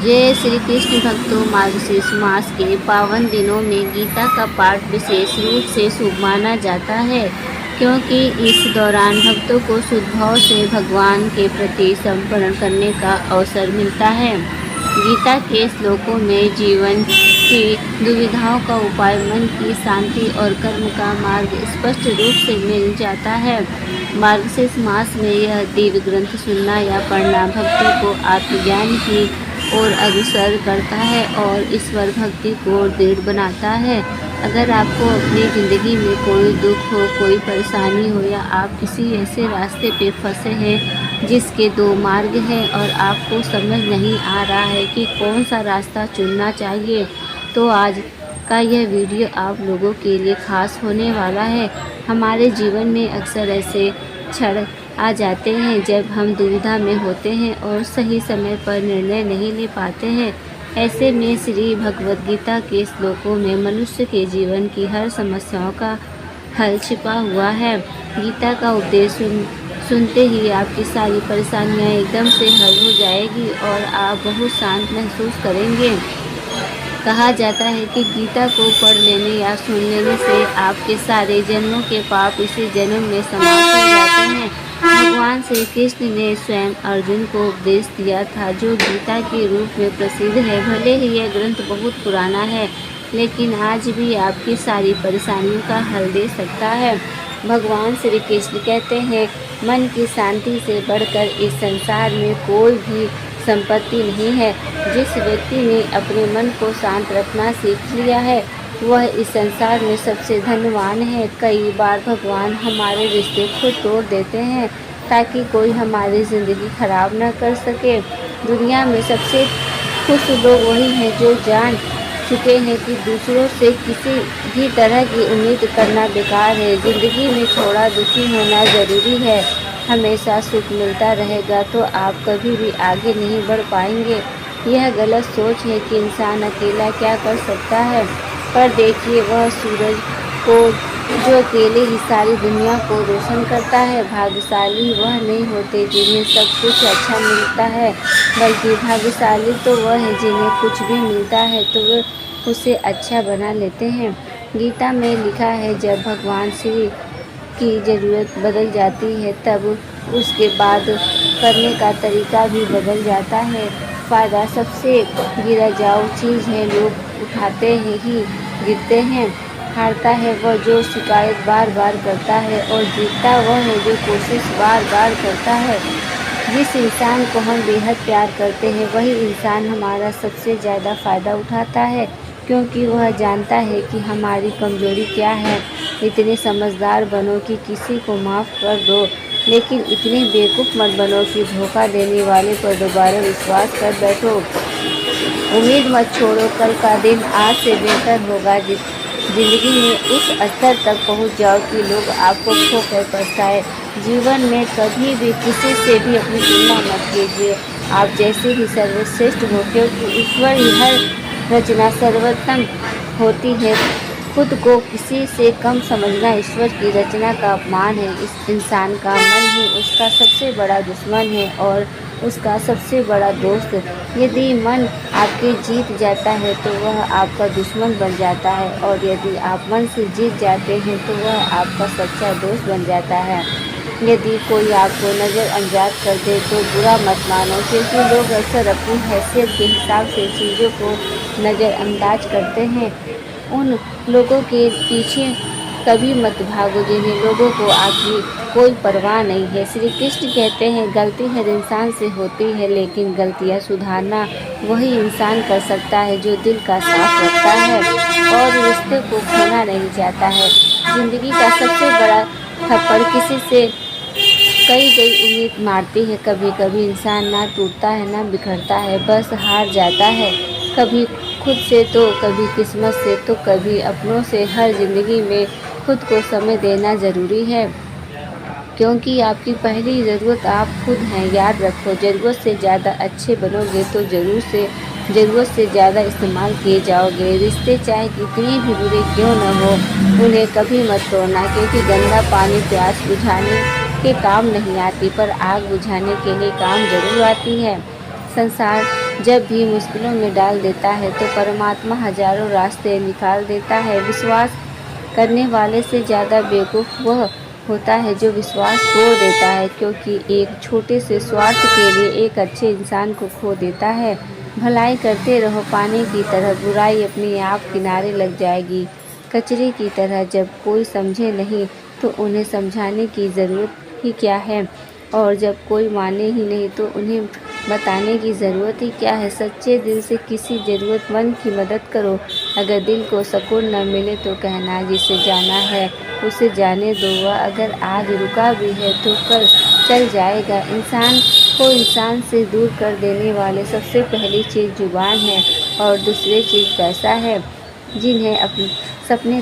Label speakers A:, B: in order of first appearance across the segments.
A: जय श्री कृष्ण भक्तों। मार्गशीर्ष मास के पावन दिनों में गीता का पाठ विशेष रूप से शुभ माना जाता है, क्योंकि इस दौरान भक्तों को शुद्ध भाव से भगवान के प्रति समर्पण करने का अवसर मिलता है। गीता के श्लोकों में जीवन की दुविधाओं का उपाय, मन की शांति और कर्म का मार्ग स्पष्ट रूप से मिल जाता है। मार्गशीर्ष मास में यह दिव्य ग्रंथ सुनना या पढ़ना भक्तों को आत्मज्ञान की ओर अग्रसर करता है और ईश्वर भक्ति को दृढ़ बनाता है। अगर आपको अपनी ज़िंदगी में कोई दुख हो, कोई परेशानी हो या आप किसी ऐसे रास्ते पे फंसे हैं जिसके दो मार्ग हैं और आपको समझ नहीं आ रहा है कि कौन सा रास्ता चुनना चाहिए, तो आज का यह वीडियो आप लोगों के लिए खास होने वाला है। हमारे जीवन में अक्सर ऐसे क्षण आ जाते हैं जब हम दुविधा में होते हैं और सही समय पर निर्णय नहीं ले पाते हैं। ऐसे में श्री भगवद गीता के श्लोकों में मनुष्य के जीवन की हर समस्याओं का हल छिपा हुआ है। गीता का उपदेश सुनते ही आपकी सारी परेशानियां एकदम से हल हो जाएगी और आप बहुत शांत महसूस करेंगे। कहा जाता है कि गीता को पढ़ लेने या सुन लेने से आपके सारे जन्मों के पाप इसी जन्म में समाप्त हो जाते हैं। भगवान श्री कृष्ण ने स्वयं अर्जुन को उपदेश दिया था, जो गीता के रूप में प्रसिद्ध है। भले ही यह ग्रंथ बहुत पुराना है, लेकिन आज भी आपकी सारी परेशानियों का हल दे सकता है। भगवान श्री कृष्ण कहते हैं, मन की शांति से बढ़कर इस संसार में कोई भी संपत्ति नहीं है। जिस व्यक्ति ने अपने मन को शांत रखना सीख लिया है, वह इस संसार में सबसे धनवान है। कई बार भगवान हमारे रिश्ते खुद तोड़ देते हैं ताकि कोई हमारी ज़िंदगी खराब न कर सके। दुनिया में सबसे खुश लोग वही हैं जो जान चुके हैं कि दूसरों से किसी भी तरह की उम्मीद करना बेकार है। ज़िंदगी में थोड़ा दुखी होना ज़रूरी है। हमेशा सुख मिलता रहेगा तो आप कभी भी आगे नहीं बढ़ पाएंगे। यह गलत सोच है कि इंसान अकेला क्या कर सकता है। पर देखिए, वह सूरज को जो अकेले ही सारी दुनिया को रोशन करता है। भाग्यशाली वह नहीं होते जिन्हें सब कुछ अच्छा मिलता है, बल्कि भाग्यशाली तो वह है जिन्हें कुछ भी मिलता है तो वे उसे अच्छा बना लेते हैं। गीता में लिखा है, जब भगवान श्री की ज़रूरत बदल जाती है तब उसके बाद करने का तरीका भी बदल जाता है। फ़ायदा सबसे गिरा जाओ चीज़ है, लोग उठाते हैं ही गिरते हैं। हारता है वह जो शिकायत बार बार करता है और जीतता वह है जो कोशिश बार बार करता है। जिस इंसान को हम बेहद प्यार करते हैं वही इंसान हमारा सबसे ज़्यादा फ़ायदा उठाता है, क्योंकि वह जानता है कि हमारी कमज़ोरी क्या है। इतने समझदार बनो कि किसी को माफ़ कर दो, लेकिन इतने बेवकूफ़ मत बनो कि धोखा देने वाले पर दोबारा विश्वास कर बैठो। उम्मीद मत छोड़ो, कल का दिन आज से बेहतर होगा। ज़िंदगी में उस स्तर तक पहुंच जाओ कि लोग आपको खोकर पछताए। जीवन में कभी भी किसी से भी अपनी तुलना मत कीजिए। आप जैसे ही सर्वश्रेष्ठ हो, क्योंकि ईश्वर ही हर रचना सर्वोत्तम होती है। खुद को किसी से कम समझना ईश्वर की रचना का अपमान है। इस इंसान का मन ही उसका सबसे बड़ा दुश्मन है और उसका सबसे बड़ा दोस्त। यदि मन आपके जीत जाता है तो वह आपका दुश्मन बन जाता है, और यदि आप मन से जीत जाते हैं तो वह आपका सच्चा दोस्त बन जाता है। यदि कोई आपको नज़रअंदाज कर दे तो बुरा मत मानो, क्योंकि लोग अक्सर अपनी हैसियत के हिसाब से चीज़ों को नज़रअंदाज करते हैं। उन लोगों के पीछे कभी मत भागो जिन्हें लोगों को आपकी कोई परवाह नहीं है। श्री कृष्ण कहते हैं, गलती हर इंसान से होती है, लेकिन गलतियाँ सुधारना वही इंसान कर सकता है जो दिल का साफ रखता है और रिश्ते को खोना नहीं चाहता है। ज़िंदगी का सबसे बड़ा थप्पड़ किसी से कई गई उम्मीद मारती है। कभी कभी इंसान ना टूटता है ना बिखरता है, बस हार जाता है। कभी खुद से तो कभी किस्मत से तो कभी अपनों से। हर ज़िंदगी में खुद को समय देना ज़रूरी है, क्योंकि आपकी पहली ज़रूरत आप खुद हैं। याद रखो, ज़रूरत से ज़्यादा अच्छे बनोगे तो ज़रूरत से ज़्यादा इस्तेमाल किए जाओगे। रिश्ते चाहे कितने भी बुरे क्यों न हो, उन्हें कभी मत तोड़ना, क्योंकि गंदा पानी प्यास बुझाने के काम नहीं आती, पर आग बुझाने के लिए काम जरूर आती है। संसार जब भी मुश्किलों में डाल देता है तो परमात्मा हजारों रास्ते निकाल देता है। विश्वास करने वाले से ज़्यादा बेवकूफ़ वह होता है जो विश्वास तोड़ देता है, क्योंकि एक छोटे से स्वार्थ के लिए एक अच्छे इंसान को खो देता है। भलाई करते रहो पानी की तरह, बुराई अपने आप किनारे लग जाएगी कचरे की तरह। जब कोई समझे नहीं तो उन्हें समझाने की ज़रूरत ही क्या है, और जब कोई माने ही नहीं तो उन्हें बताने की ज़रूरत ही क्या है। सच्चे दिल से किसी ज़रूरतमंद की मदद करो। अगर दिल को सुकून न मिले तो कहना जिसे जाना है उसे जाने दो। वह अगर आज रुका भी है तो कल चल जाएगा। इंसान को इंसान से दूर कर देने वाले सबसे पहली चीज़ जुबान है और दूसरी चीज़ पैसा है। जिन्हें अपने सपने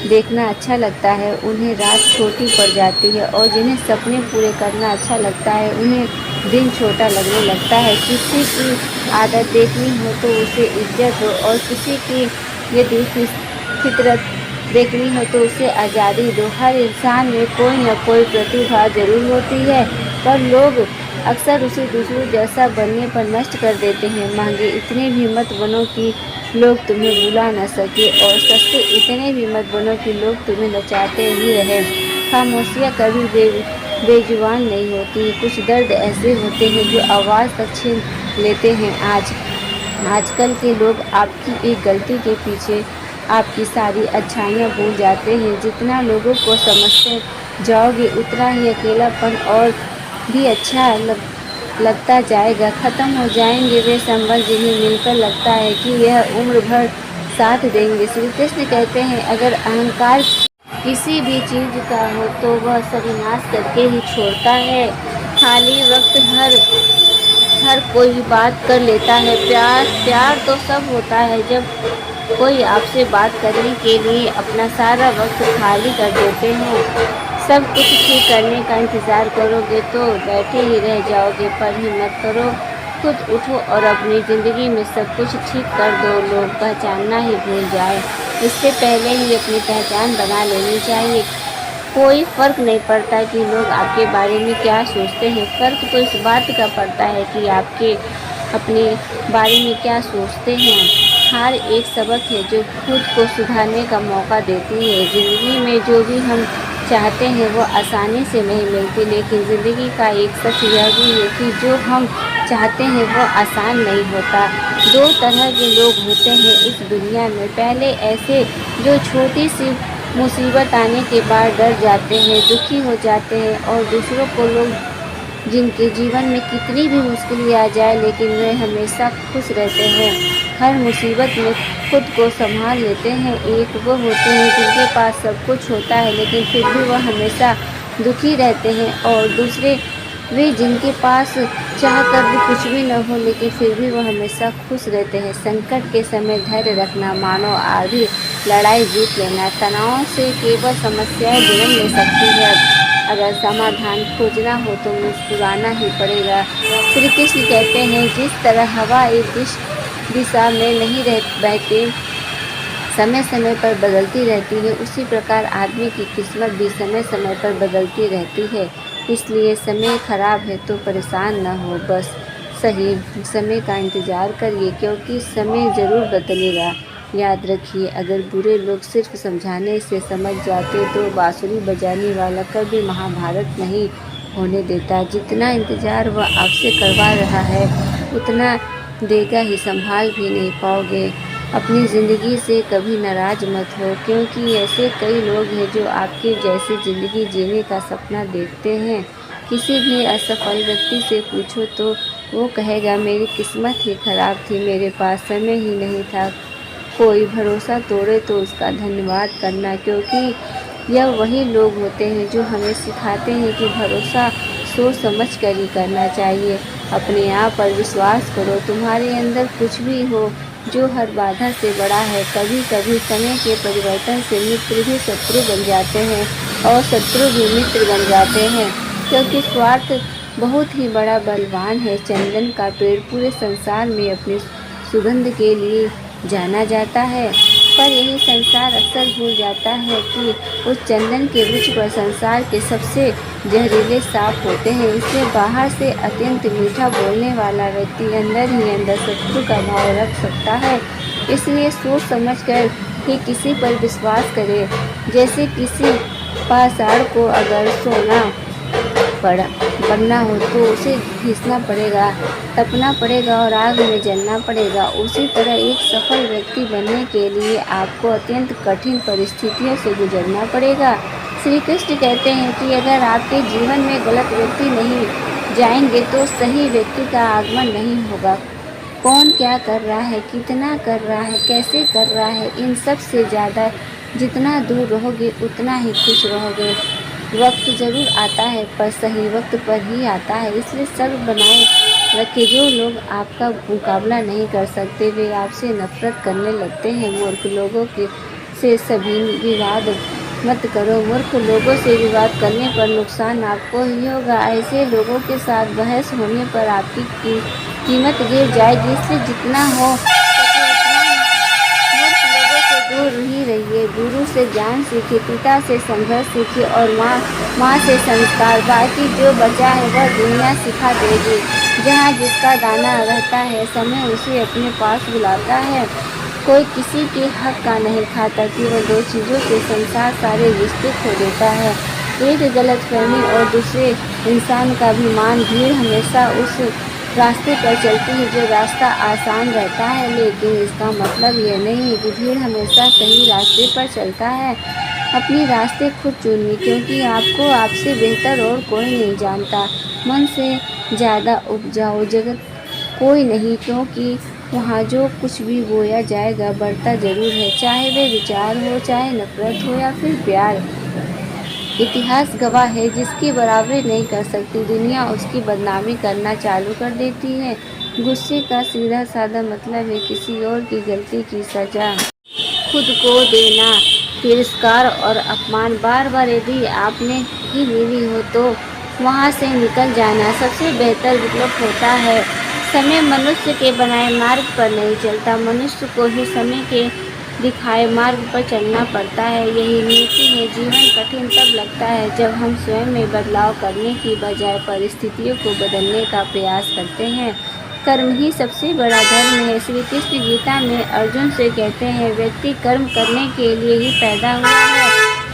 A: देखना अच्छा लगता है उन्हें रात छोटी पड़ जाती है, और जिन्हें सपने पूरे करना अच्छा लगता है उन्हें दिन छोटा लगने लगता है। किसी की आदत देखनी हो तो उसे इज्जत हो, और किसी की यदि फितरत देखनी हो तो उसे आज़ादी दो। हर इंसान में कोई न कोई प्रतिभा जरूर होती है, पर लोग अक्सर उसे दूसरों जैसा बनने पर नष्ट कर देते हैं। महंगे इतने भी मत बनो कि लोग तुम्हें बुला न सके, और सस्ते इतने भी मत बनो कि लोग तुम्हें नचाते ही रहे। खामोशियाँ कभी बेजुबान नहीं होती। कुछ दर्द ऐसे होते हैं जो आवाज़ तक छीन लेते हैं। आजकल के लोग आपकी एक गलती के पीछे आपकी सारी अच्छाइयाँ भूल जाते हैं। जितना लोगों को समझते जाओगे उतना ही अकेलापन और भी अच्छा लगता जाएगा। ख़त्म हो जाएंगे वे संबंध जिन्हें मिलकर लगता है कि यह उम्र भर साथ देंगे। श्री कृष्ण कहते हैं अगर अहंकार किसी भी चीज़ का हो तो वह सविनाश करके ही छोड़ता है। खाली वक्त हर कोई बात कर लेता है। प्यार तो सब होता है जब कोई आपसे बात करने के लिए अपना सारा वक्त खाली कर देते हैं। सब कुछ ठीक करने का इंतज़ार करोगे तो बैठे ही रह जाओगे। पर हिम्मत करो, खुद उठो और अपनी ज़िंदगी में सब कुछ ठीक कर दो। लोग पहचानना ही भूल जाए इससे पहले ही अपनी पहचान बना लेनी चाहिए। कोई फ़र्क नहीं पड़ता कि लोग आपके बारे में क्या सोचते हैं, फ़र्क तो इस बात का पड़ता है कि आपके अपने बारे में क्या सोचते हैं। हार एक सबक है जो खुद को सुधारने का मौका देती है। ज़िंदगी में जो भी हम चाहते हैं वो आसानी से नहीं मिलती, लेकिन ज़िंदगी का एक सच यह भी है कि जो हम चाहते हैं वो आसान नहीं होता। दो तरह के लोग होते हैं इस दुनिया में। पहले ऐसे जो छोटी सी मुसीबत आने के बाद डर जाते हैं, दुखी हो जाते हैं, और दूसरों को लोग जिनके जीवन में कितनी भी मुश्किलें आ जाए लेकिन वे हमेशा खुश रहते हैं, हर मुसीबत में खुद को संभाल लेते हैं। एक वो होते हैं जिनके पास सब कुछ होता है लेकिन फिर भी वह हमेशा दुखी रहते हैं, और दूसरे वे जिनके पास चाह कर भी कुछ भी न हो लेकिन फिर भी वह हमेशा खुश रहते हैं। संकट के समय धैर्य रखना, मानो आधी लड़ाई जीत लेना। तनाव से केवल समस्याएं जन्म ले सकती है। अगर समाधान खोजना हो तो मुस्कुराना ही पड़ेगा। श्री कृष्ण कहते हैं जिस तरह हवा एक दिशा में नहीं बहती, समय समय पर बदलती रहती है, उसी प्रकार आदमी की किस्मत भी समय समय पर बदलती रहती है। इसलिए समय खराब है तो परेशान न हो, बस सही समय का इंतज़ार करिए, क्योंकि समय ज़रूर बदलेगा। याद रखिए, अगर बुरे लोग सिर्फ समझाने से समझ जाते तो बांसुरी बजाने वाला कभी महाभारत नहीं होने देता। जितना इंतज़ार वह आपसे करवा रहा है उतना देगा ही, संभाल भी नहीं पाओगे। अपनी ज़िंदगी से कभी नाराज़ मत हो, क्योंकि ऐसे कई लोग हैं जो आपके जैसी ज़िंदगी जीने का सपना देखते हैं। किसी भी असफल व्यक्ति से पूछो तो वो कहेगा मेरी किस्मत ही खराब थी, मेरे पास समय ही नहीं था। कोई भरोसा तोड़े तो उसका धन्यवाद करना, क्योंकि यह वही लोग होते हैं जो हमें सिखाते हैं कि भरोसा सोच समझ कर ही करना चाहिए। अपने आप पर विश्वास करो, तुम्हारे अंदर कुछ भी हो जो हर बाधा से बड़ा है। कभी कभी समय के परिवर्तन से मित्र भी शत्रु बन जाते हैं और शत्रु भी मित्र बन जाते हैं, क्योंकि स्वार्थ बहुत ही बड़ा बलवान है। चंदन का पेड़ पूरे संसार में अपनी सुगंध के लिए जाना जाता है। पर यही संसार अक्सर भूल जाता है कि उस चंदन के वृक्ष पर संसार के सबसे जहरीले सांप होते हैं। इसलिए बाहर से अत्यंत मीठा बोलने वाला व्यक्ति अंदर ही अंदर शत्रु का भाव रख सकता है। इसलिए सोच समझकर ही किसी पर विश्वास करे। जैसे किसी पाषाण को अगर सोना बनना हो तो उसे घिसना पड़ेगा, तपना पड़ेगा और आग में जलना पड़ेगा। उसी तरह एक सफल व्यक्ति बनने के लिए आपको अत्यंत कठिन परिस्थितियों से गुजरना पड़ेगा। श्री कृष्ण कहते हैं कि अगर आपके जीवन में गलत व्यक्ति नहीं जाएंगे तो सही व्यक्ति का आगमन नहीं होगा। कौन क्या कर रहा है, कितना कर रहा है, कैसे कर रहा है, इन सब से ज़्यादा जितना दूर रहोगे उतना ही खुश रहोगे। वक्त ज़रूर आता है पर सही वक्त पर ही आता है। इसलिए सब्र बनाए रखें। जो लोग आपका मुकाबला नहीं कर सकते वे आपसे नफरत करने लगते हैं। मूर्ख लोगों के से सभी विवाद मत करो। मूर्ख लोगों से विवाद करने पर नुकसान आपको ही होगा। ऐसे लोगों के साथ बहस होने पर आपकी कीमत गिर जाएगी। इसलिए जितना हो सके उतना मूर्ख लोगों से दूर ही रहिए। गुरु से ज्ञान सीखिए, पिता से संघर्ष सीखिए और माँ से संस्कार। बाकी जो बचा है वह दुनिया सिखा देगी। जहाँ जिसका दाना रहता है समय उसे अपने पास बुलाता है। कोई किसी के हक का नहीं खाता। केवल दो चीज़ों से संसार सारे रिश्ते खो देता है, एक गलतफहमी और दूसरे इंसान का अभिमान। भीड़ हमेशा उस रास्ते पर चलती है जो रास्ता आसान रहता है, लेकिन इसका मतलब यह नहीं है कि भीड़ हमेशा सही रास्ते पर चलता है। अपनी रास्ते खुद चुनिए, क्योंकि आपको आपसे बेहतर और कोई नहीं जानता। मन से ज़्यादा उपजाऊ जगत कोई नहीं, क्योंकि वहाँ जो कुछ भी बोया जाएगा बढ़ता जरूर है, चाहे वे विचार हो, चाहे नफरत हो या फिर प्यार। इतिहास गवाह है, जिसकी बराबरी नहीं कर सकती दुनिया उसकी बदनामी करना चालू कर देती है। गुस्से का सीधा साधा मतलब है किसी और की गलती की सजा खुद को देना। तिरस्कार और अपमान बार बार यदि आपने ही मिली हो तो वहाँ से निकल जाना सबसे बेहतर विकल्प होता है। समय मनुष्य के बनाए मार्ग पर नहीं चलता, मनुष्य को ही समय के दिखाए मार्ग पर चलना पड़ता है। यही नीति है। जीवन कठिन तब लगता है जब हम स्वयं में बदलाव करने की बजाय परिस्थितियों को बदलने का प्रयास करते हैं। कर्म ही सबसे बड़ा धर्म है। श्री कृष्ण गीता में अर्जुन से कहते हैं, व्यक्ति कर्म करने के लिए ही पैदा हुआ है,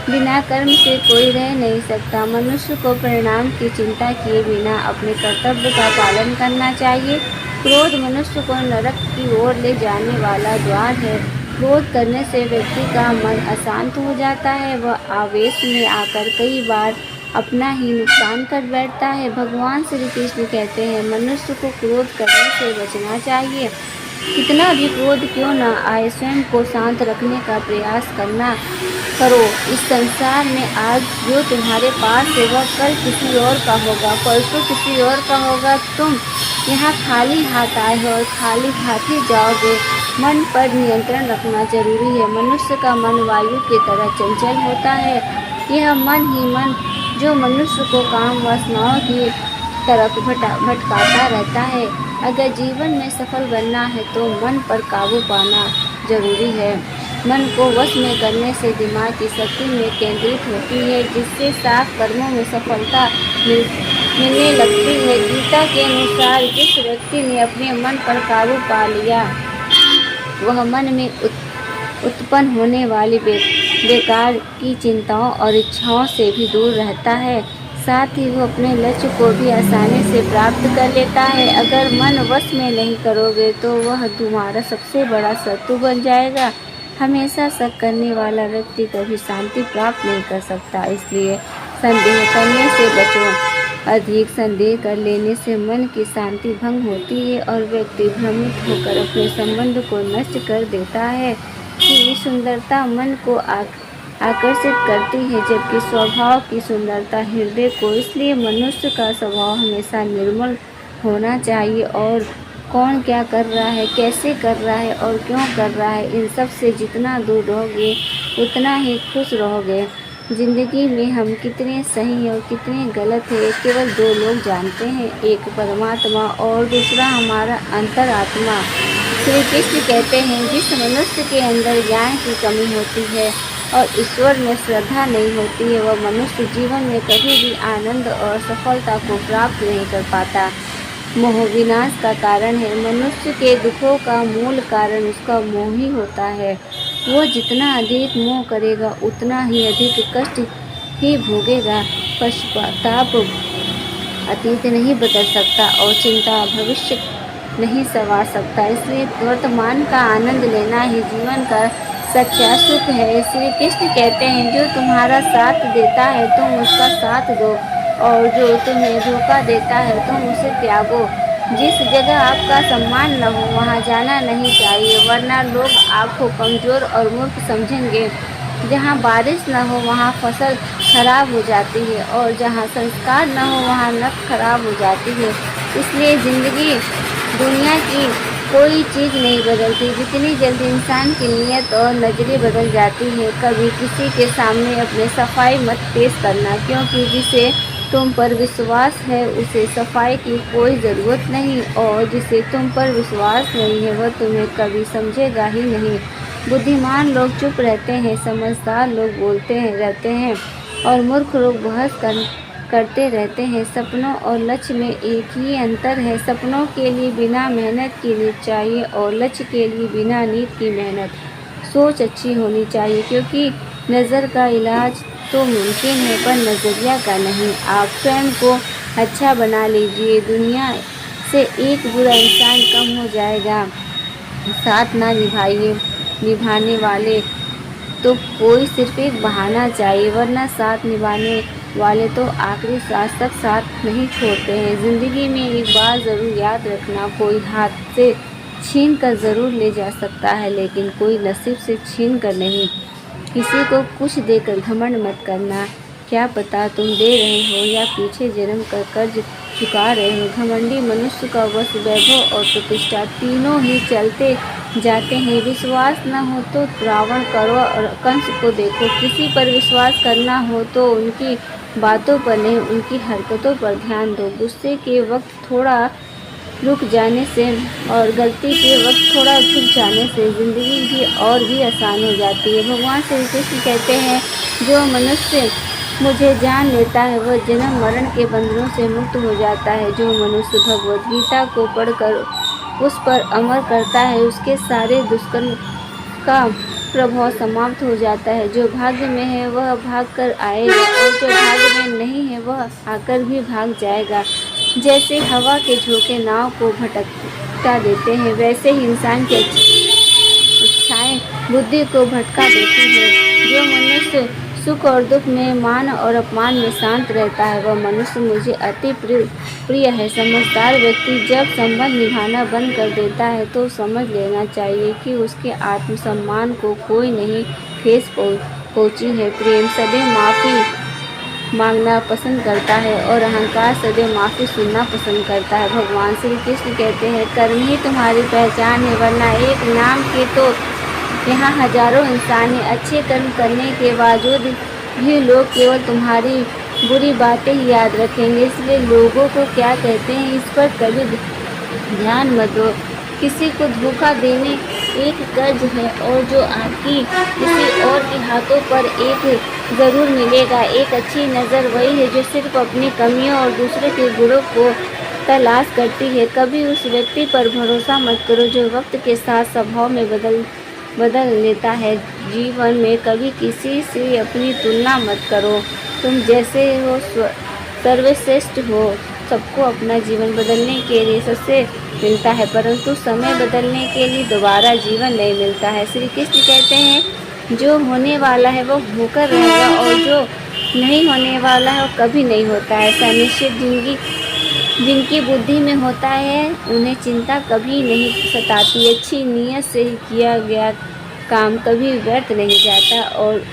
A: बिना कर्म से कोई रह नहीं सकता। मनुष्य को परिणाम की चिंता किए बिना अपने कर्तव्य का पालन करना चाहिए। क्रोध मनुष्य को नरक की ओर ले जाने वाला द्वार है। क्रोध करने से व्यक्ति का मन अशांत हो जाता है। वह आवेश में आकर कई बार अपना ही नुकसान कर बैठता है। भगवान श्री कृष्ण कहते हैं, मनुष्य को क्रोध करने से बचना चाहिए। कितना भी क्रोध क्यों न आए, स्वयं को शांत रखने का प्रयास करो। इस संसार में आज जो तुम्हारे पास है वह कल किसी और का होगा, परसों किसी और का होगा। तुम यहाँ खाली हाथ आए हो और खाली हाथ ही जाओगे। मन पर नियंत्रण रखना जरूरी है। मनुष्य का मन वायु की तरह चंचल होता है। यह मन ही मन जो मनुष्य को काम वासनाओं की तरफ भटकाता रहता है। अगर जीवन में सफल बनना है तो मन पर काबू पाना जरूरी है। मन को वश में करने से दिमाग की शक्ति में केंद्रित होती है, जिससे साफ कर्मों में सफलता मिलने लगती है। गीता के अनुसार जिस व्यक्ति ने अपने मन पर काबू पा लिया वह मन में उत्पन्न होने वाली बेकार की चिंताओं और इच्छाओं से भी दूर रहता है। साथ ही वो अपने लक्ष्य को भी आसानी से प्राप्त कर लेता है। अगर मन वश में नहीं करोगे तो वह तुम्हारा सबसे बड़ा शत्रु बन जाएगा। हमेशा शक करने वाला व्यक्ति कभी शांति प्राप्त नहीं कर सकता। इसलिए संदेह करने से बचो। अधिक संदेह कर लेने से मन की शांति भंग होती है और व्यक्ति भ्रमित होकर अपने संबंध को नष्ट कर देता है। कि सुंदरता मन को आकर्षित करती है, जबकि स्वभाव की सुंदरता हृदय को। इसलिए मनुष्य का स्वभाव हमेशा निर्मल होना चाहिए। और कौन क्या कर रहा है, कैसे कर रहा है और क्यों कर रहा है, इन सब से जितना दूर रहोगे उतना ही खुश रहोगे। जिंदगी में हम कितने सही और कितने गलत हैं केवल दो लोग जानते हैं, एक परमात्मा और दूसरा हमारा अंतरात्मा। श्री कृष्ण कहते हैं, जिस मनुष्य के अंदर ज्ञान की कमी होती है और ईश्वर में श्रद्धा नहीं होती है, वह मनुष्य जीवन में कभी भी आनंद और सफलता को प्राप्त नहीं कर पाता। मोह विनाश का कारण है। मनुष्य के दुखों का मूल कारण उसका मोह ही होता है। वह जितना अधिक मोह करेगा उतना ही अधिक कष्ट ही भोगेगा। पश्चाताप अतीत नहीं बदल सकता और चिंता भविष्य नहीं संवार सकता। इसलिए वर्तमान का आनंद लेना ही जीवन का सच्चा सुख है। श्री कृष्ण कहते हैं, जो तुम्हारा साथ देता है तुम उसका साथ दो, और जो तुम्हें धोखा देता है तुम उसे त्यागो। जिस जगह आपका सम्मान न हो वहाँ जाना नहीं चाहिए, वरना लोग आपको कमज़ोर और मूर्ख समझेंगे। जहाँ बारिश न हो वहाँ फसल खराब हो जाती है, और जहाँ संस्कार न हो वहाँ नक खराब हो जाती है। इसलिए ज़िंदगी दुनिया की कोई चीज़ नहीं बदलती जितनी जल्दी इंसान की नीयत और नज़रें बदल जाती है। कभी किसी के सामने अपने सफाई मत पेश करना, क्योंकि जिसे तुम पर विश्वास है उसे सफाई की कोई ज़रूरत नहीं, और जिसे तुम पर विश्वास नहीं है वह तुम्हें कभी समझेगा ही नहीं। बुद्धिमान लोग चुप रहते हैं, समझदार लोग बोलते रहते हैं, और मूर्ख लोग बहस करते रहते हैं। सपनों और लक्ष्य में एक ही अंतर है। सपनों के लिए बिना मेहनत की नींद चाहिए, और लक्ष्य के लिए बिना नींद की मेहनत। सोच अच्छी होनी चाहिए, क्योंकि नज़र का इलाज तो मुमकिन है पर नज़रिया का नहीं। आप स्वयं को अच्छा बना लीजिए, दुनिया से एक बुरा इंसान कम हो जाएगा। साथ ना निभाने वाले तो कोई सिर्फ एक बहाना चाहिए, वरना साथ निभाने वाले तो आखिरी सांस तक साथ नहीं छोड़ते हैं। ज़िंदगी में एक बात ज़रूर याद रखना, कोई हाथ से छीन कर ज़रूर ले जा सकता है, लेकिन कोई नसीब से छीन कर नहीं। किसी को कुछ देकर घमंड मत करना, क्या पता तुम दे रहे हो या पीछे जन्म कर कर्ज चुका रहे हो। घमंडी मनुष्य का वश वैभव और प्रतिष्ठा तीनों ही चलते जाते हैं। विश्वास न हो तो रावण करो और कंस को देखो। किसी पर विश्वास करना हो तो उनकी बातों पर नहीं, उनकी हरकतों पर ध्यान दो। गुस्से के वक्त थोड़ा रुक जाने से और गलती के वक्त थोड़ा झुक जाने से ज़िंदगी भी और भी आसान हो जाती है। भगवान श्री कृष्ण कहते हैं, जो मनुष्य मुझे जान लेता है वह जन्म मरण के बंधनों से मुक्त हो जाता है। जो मनुष्य भगवत गीता को पढ़कर उस पर अमल करता है उसके सारे दुष्कर्म का प्रभाव समाप्त हो जाता है। जो भाग्य में है वह भाग कर आएगा, और जो भाग्य में नहीं है वह आकर भी भाग जाएगा। जैसे हवा के झोंके नाव को भटका देते हैं, वैसे ही इंसान की इच्छाएं बुद्धि को भटका देती है। जो मनुष्य सुख और दुख में, मान और अपमान में शांत रहता है वह मनुष्य मुझे अति प्रिय है। समझदार व्यक्ति जब संबंध निभाना बंद कर देता है तो समझ लेना चाहिए कि उसके आत्मसम्मान को कोई नहीं ठेस पहुंची है। प्रेम सदैव माफ़ी मांगना पसंद करता है, और अहंकार सदैव माफ़ी सुनना पसंद करता है। भगवान श्री कृष्ण कहते हैं, कर्म ही तुम्हारी पहचान है, वरना एक नाम के तो यहाँ हजारों इंसान हैं। अच्छे कर्म करने के बावजूद भी लोग केवल तुम्हारी बुरी बातें ही याद रखेंगे। इसलिए लोगों को क्या कहते हैं इस पर कभी ध्यान मत दो। किसी को धोखा देने एक कर्ज है, और जो आपकी किसी और के हाथों पर एक ज़रूर मिलेगा। एक अच्छी नज़र वही है जो सिर्फ अपनी कमियों और दूसरे के गुणों को तलाश करती है। कभी उस व्यक्ति पर भरोसा मत करो जो वक्त के साथ स्वभाव में बदल लेता है। जीवन में कभी किसी से अपनी तुलना मत करो। तुम जैसे हो सर्वश्रेष्ठ हो। सबको अपना जीवन बदलने के लिए सबसे मिलता है, परंतु समय बदलने के लिए दोबारा जीवन नहीं मिलता है। श्री कृष्ण कहते हैं, जो होने वाला है वो होकर रहेगा, और जो नहीं होने वाला है वो कभी नहीं होता है। ऐसा निश्चित जिनकी बुद्धि में होता है उन्हें चिंता कभी नहीं सताती। अच्छी नीयत से किया गया काम कभी व्यर्थ नहीं जाता, और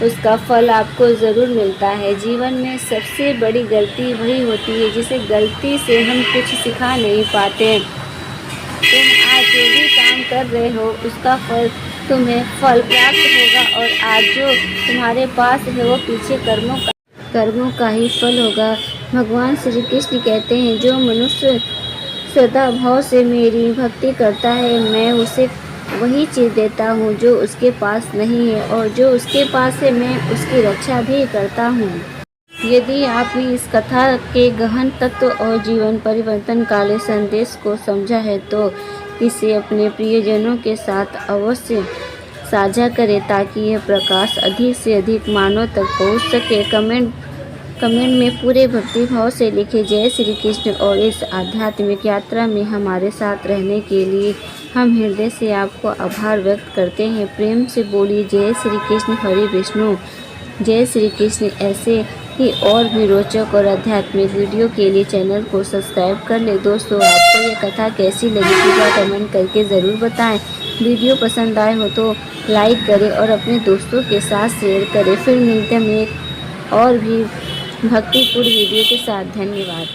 A: उसका फल आपको ज़रूर मिलता है। जीवन में सबसे बड़ी गलती वही होती है जिसे गलती से हम कुछ सिखा नहीं पाते। तुम आज जो भी काम कर रहे हो उसका तुम्हें फल प्राप्त होगा, और आज जो तुम्हारे पास है वो पीछे कर्मों का ही फल होगा। भगवान श्री कृष्ण कहते हैं, जो मनुष्य श्रद्धा भाव से मेरी भक्ति करता है, मैं उसे वही चीज़ देता हूँ जो उसके पास नहीं है, और जो उसके पास है मैं उसकी रक्षा भी करता हूँ। यदि आपने इस कथा के गहन तत्व और जीवन परिवर्तनकारी संदेश को समझा है तो इसे अपने प्रियजनों के साथ अवश्य साझा करें ताकि यह प्रकाश अधिक से अधिक मानव तक पहुंच सके। कमेंट में पूरे भक्तिभाव से लिखे जय श्री कृष्ण, और इस आध्यात्मिक यात्रा में हमारे साथ रहने के लिए हम हृदय से आपको आभार व्यक्त करते हैं। प्रेम से बोलिए जय श्री कृष्ण, हरि विष्णु, जय श्री कृष्ण। ऐसे ही और भी रोचक और आध्यात्मिक वीडियो के लिए चैनल को सब्सक्राइब कर ले। दोस्तों, आपको ये कथा कैसी लगी कृपया कमेंट करके ज़रूर बताएं। वीडियो पसंद आए हो तो लाइक करें और अपने दोस्तों के साथ शेयर करें। फिर मिलते हैं एक और भी भक्तिपूर्ण वीडियो के साथ। धन्यवाद।